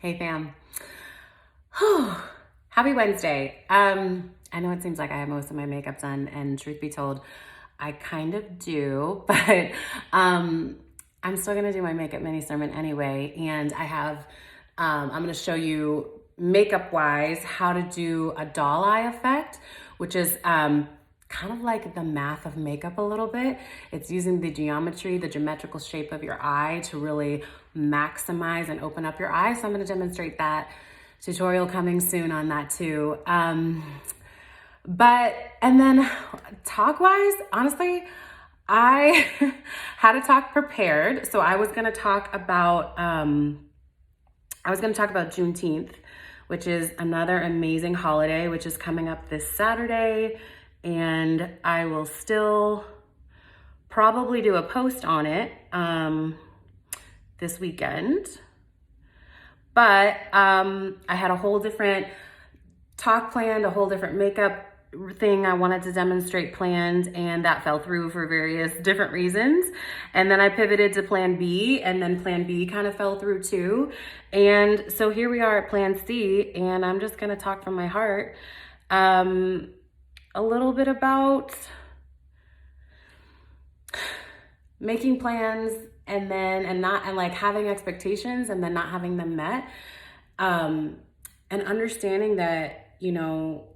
Hey fam. Happy Wednesday. I know it seems like I have most of my makeup done, and truth be told, I kind of do, but I'm still gonna do my makeup mini sermon anyway. And I'm gonna show you makeup wise how to do a doll eye effect, which is kind of like the math of makeup a little bit. It's using the geometry, the geometrical shape of your eye to really maximize and open up your eye. So I'm gonna demonstrate that. Tutorial coming soon on that too. And then talk wise, honestly, I had a talk prepared. So I was gonna talk about Juneteenth, which is another amazing holiday, which is coming up this Saturday. And I will still probably do a post on it this weekend. But I had a whole different talk planned, a whole different makeup thing I wanted to demonstrate planned, and that fell through for various different reasons. And then I pivoted to plan B, and then plan B kind of fell through too. And so here we are at plan C, and I'm just gonna talk from my heart a little bit about making plans and like having expectations and then not having them met, and understanding that, you know,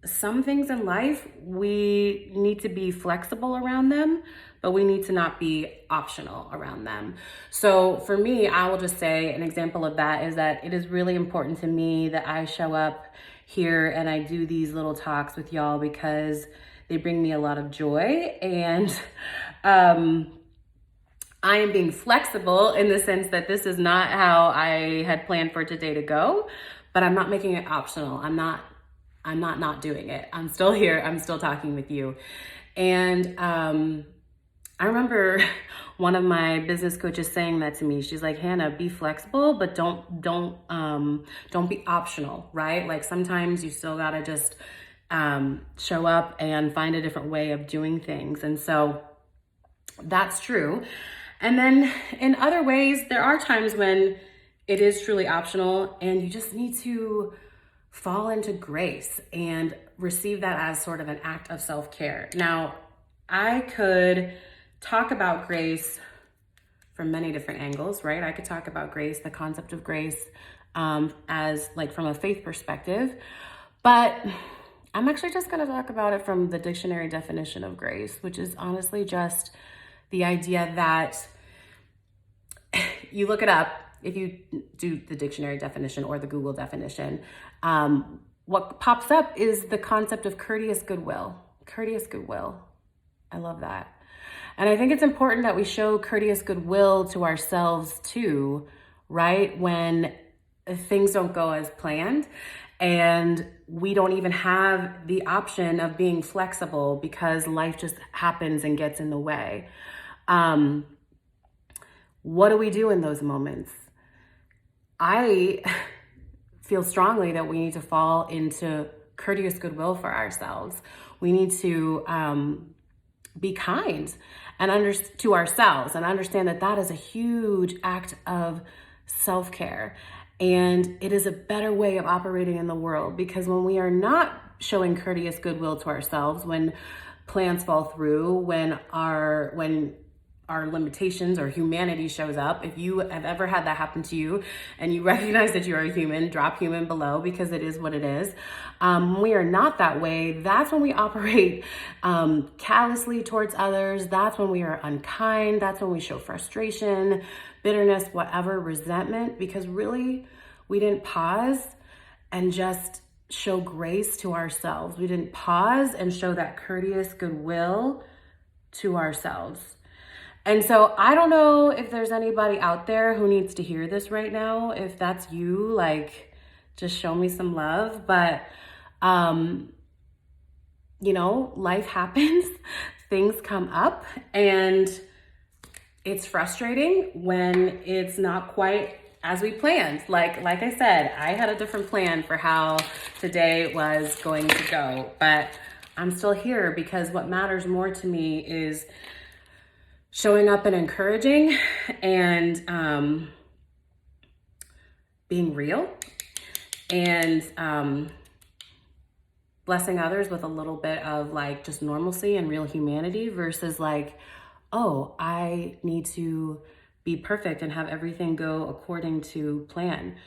some things in life we need to be flexible around them, but we need to not be optional around them. So for me, I will just say an example of that is that it is really important to me that I show up here and I do these little talks with y'all because they bring me a lot of joy. And I am being flexible in the sense that this is not how I had planned for today to go, but I'm not making it optional. I'm not doing it. I'm still here. I'm still talking with you. And I remember one of my business coaches saying that to me. She's like, Hannah, be flexible, but don't be optional, right? Like sometimes you still gotta just show up and find a different way of doing things. And so that's true. And then in other ways, there are times when it is truly optional and you just need to fall into grace and receive that as sort of an act of self-care. Now, I could talk about grace from many different angles, right? I could talk about grace, the concept of grace, as like from a faith perspective, but I'm actually just gonna talk about it from the dictionary definition of grace, which is honestly just the idea that you look it up, if you do the dictionary definition or the Google definition, what pops up is the concept of courteous goodwill. Courteous goodwill. I love that. And I think it's important that we show courteous goodwill to ourselves too, right? When things don't go as planned and we don't even have the option of being flexible because life just happens and gets in the way. What do we do in those moments? I feel strongly that we need to fall into courteous goodwill for ourselves. We need to be kind and to ourselves and understand that that is a huge act of self-care. And it is a better way of operating in the world, because when we are not showing courteous goodwill to ourselves, when plans fall through, when our limitations or humanity shows up, if you have ever had that happen to you and you recognize that you're a human, drop human below, because it is what it is. When we are not that way, that's when we operate callously towards others. That's when we are unkind. That's when we show frustration, bitterness, whatever, resentment, because really we didn't pause and just show grace to ourselves. We didn't pause and show that courteous goodwill to ourselves. And so I don't know if there's anybody out there who needs to hear this right now. If that's you, like, just show me some love. But, you know, life happens, things come up, and it's frustrating when it's not quite as we planned. Like I said, I had a different plan for how today was going to go, but I'm still here because what matters more to me is showing up and encouraging and being real and blessing others with a little bit of like just normalcy and real humanity versus like, oh, I need to be perfect and have everything go according to plan.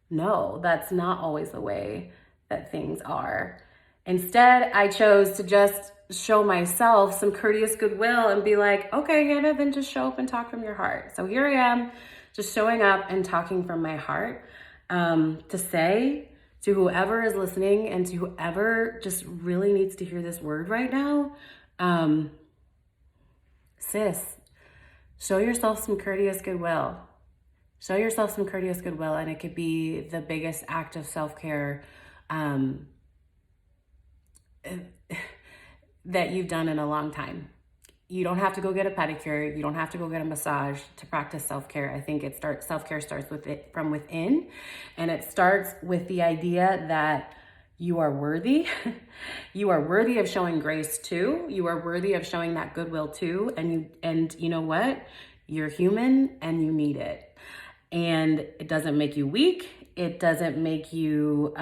No, that's not always the way that things are. Instead, I chose to just show myself some courteous goodwill and be like, okay, Hannah, then just show up and talk from your heart. So here I am, just showing up and talking from my heart to say to whoever is listening and to whoever just really needs to hear this word right now, sis, show yourself some courteous goodwill. Show yourself some courteous goodwill, and it could be the biggest act of self-care that you've done in a long time. You don't have to go get a pedicure. You don't have to go get a massage to practice self-care. I think self-care starts with it from within, and it starts with the idea that you are worthy. You are worthy of showing grace too. You are worthy of showing that goodwill too. And you know what? You're human and you need it. And it doesn't make you weak. It doesn't make you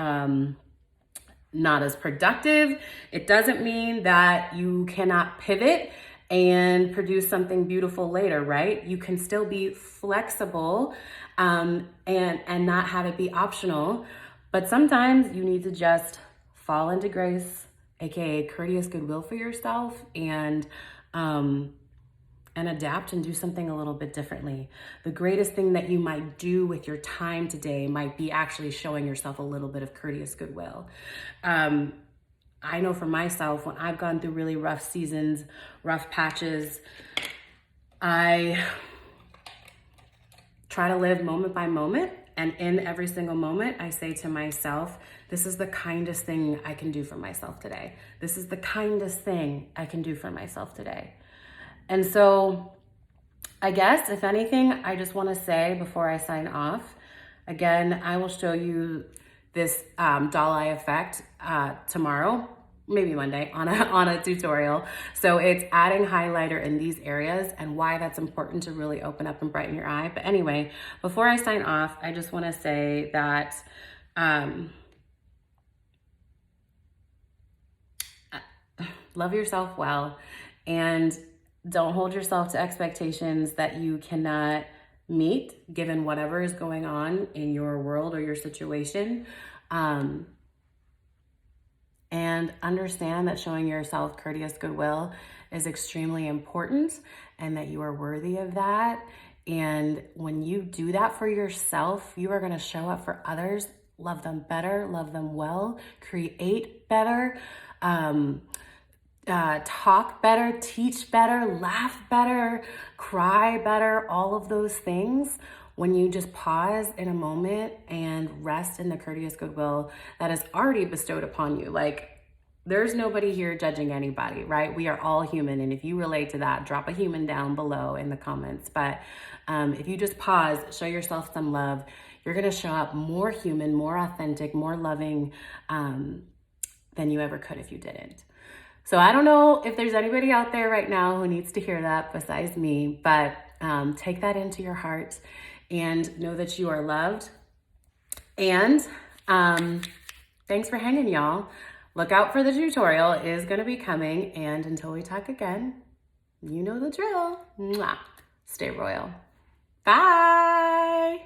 not as productive. It doesn't mean that you cannot pivot and produce something beautiful later, right? You can still be flexible and not have it be optional. But sometimes you need to just fall into grace, aka courteous goodwill for yourself, and adapt and do something a little bit differently. The greatest thing that you might do with your time today might be actually showing yourself a little bit of courteous goodwill. I know for myself, when I've gone through really rough seasons, rough patches, I try to live moment by moment. And in every single moment, I say to myself, this is the kindest thing I can do for myself today. This is the kindest thing I can do for myself today. And so I guess, if anything, I just want to say before I sign off, again, I will show you this doll eye effect tomorrow, maybe Monday, on a tutorial. So it's adding highlighter in these areas and why that's important to really open up and brighten your eye. But anyway, before I sign off, I just want to say that love yourself well, and don't hold yourself to expectations that you cannot meet given whatever is going on in your world or your situation. And understand that showing yourself courteous goodwill is extremely important and that you are worthy of that. And when you do that for yourself, you are going to show up for others, love them better, love them well, create better, talk better, teach better, laugh better, cry better, all of those things. When you just pause in a moment and rest in the courteous goodwill that is already bestowed upon you. Like, there's nobody here judging anybody, right? We are all human. And if you relate to that, drop a human down below in the comments. But if you just pause, show yourself some love, you're going to show up more human, more authentic, more loving than you ever could if you didn't. So I don't know if there's anybody out there right now who needs to hear that besides me, but take that into your heart and know that you are loved. And thanks for hanging, y'all. Look out for the tutorial. It is going to be coming. And until we talk again, you know the drill. Mwah. Stay royal. Bye.